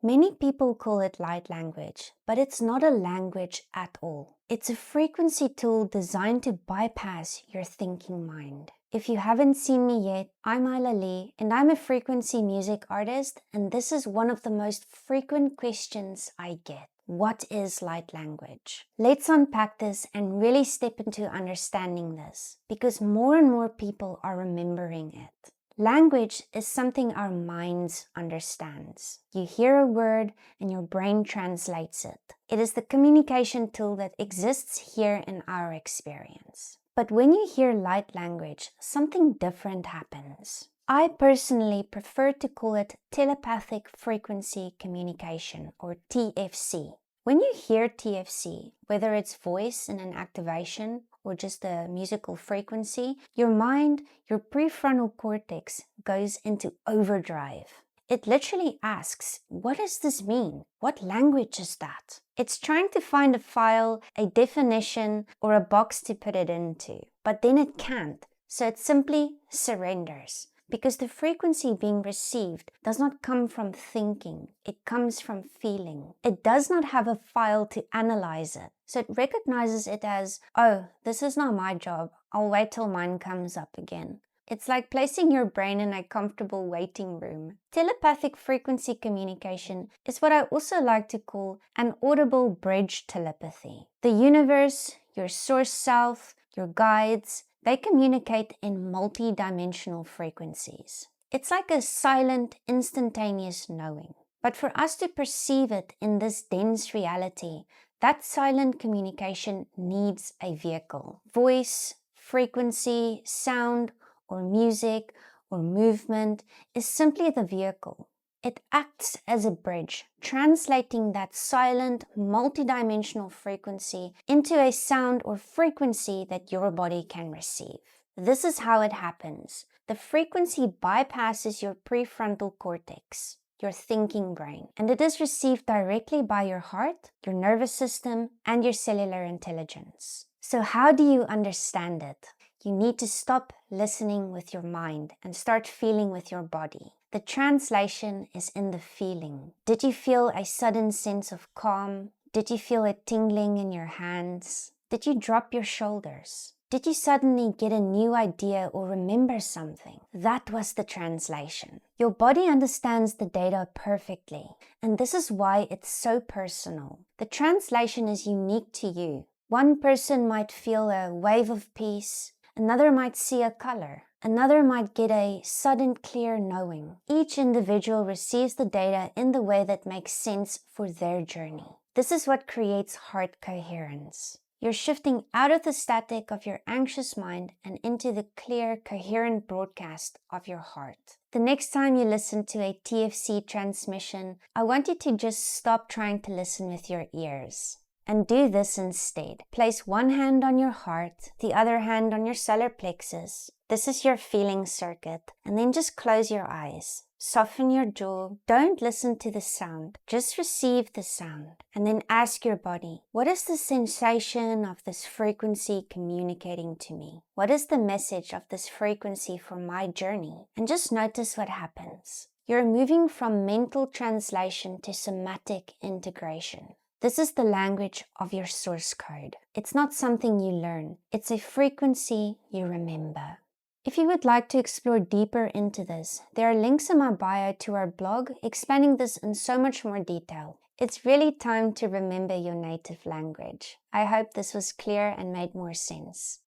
Many people call it light language, but it's not a language at all. It's a frequency tool designed to bypass your thinking mind. If you haven't seen me yet, I'm Ayla Lee, and I'm a frequency music artist, and this is one of the most frequent questions I get. What is light language? Let's unpack this and really step into understanding this, because more and more people are remembering it. Language is something our minds understands. You hear a word and your brain translates it. It is the communication tool that exists here in our experience. But when you hear light language, something different happens. I personally prefer to call it Telepathic Frequency Communication, or TFC. When you hear TFC, whether it's voice in an activation or just a musical frequency, your mind, your prefrontal cortex, goes into overdrive. It literally asks, what does this mean? What language is that? It's trying to find a file, a definition, or a box to put it into, but then it can't, so it simply surrenders. Because the frequency being received does not come from thinking, it comes from feeling. It does not have a file to analyze it, so it recognizes it as, oh, this is not my job, I'll wait till mine comes up again. It's like placing your brain in a comfortable waiting room. Telepathic frequency communication is what I also like to call an audible bridge telepathy. The universe, your source self, your guides, they communicate in multi-dimensional frequencies. It's like a silent, instantaneous knowing. But for us to perceive it in this dense reality, that silent communication needs a vehicle. Voice, frequency, sound, or music, or movement is simply the vehicle. It acts as a bridge, translating that silent, multidimensional frequency into a sound or frequency that your body can receive. This is how it happens. The frequency bypasses your prefrontal cortex, your thinking brain, and it is received directly by your heart, your nervous system, and your cellular intelligence. So how do you understand it? You need to stop listening with your mind and start feeling with your body. The translation is in the feeling. Did you feel a sudden sense of calm? Did you feel a tingling in your hands? Did you drop your shoulders? Did you suddenly get a new idea or remember something? That was the translation. Your body understands the data perfectly, and this is why it's so personal. The translation is unique to you. One person might feel a wave of peace, another might see a color, another might get a sudden clear knowing. Each individual receives the data in the way that makes sense for their journey. This is what creates heart coherence. You're shifting out of the static of your anxious mind and into the clear, coherent broadcast of your heart. The next time you listen to a TFC transmission, I want you to just stop trying to listen with your ears. And do this instead. Place one hand on your heart, the other hand on your solar plexus. This is your feeling circuit. And then just close your eyes. Soften your jaw. Don't listen to the sound. Just receive the sound. And then ask your body, what is the sensation of this frequency communicating to me? What is the message of this frequency for my journey? And just notice what happens. You're moving from mental translation to somatic integration. This is the language of your source code. It's not something you learn. It's a frequency you remember. If you would like to explore deeper into this, there are links in my bio to our blog explaining this in so much more detail. It's really time to remember your native language. I hope this was clear and made more sense.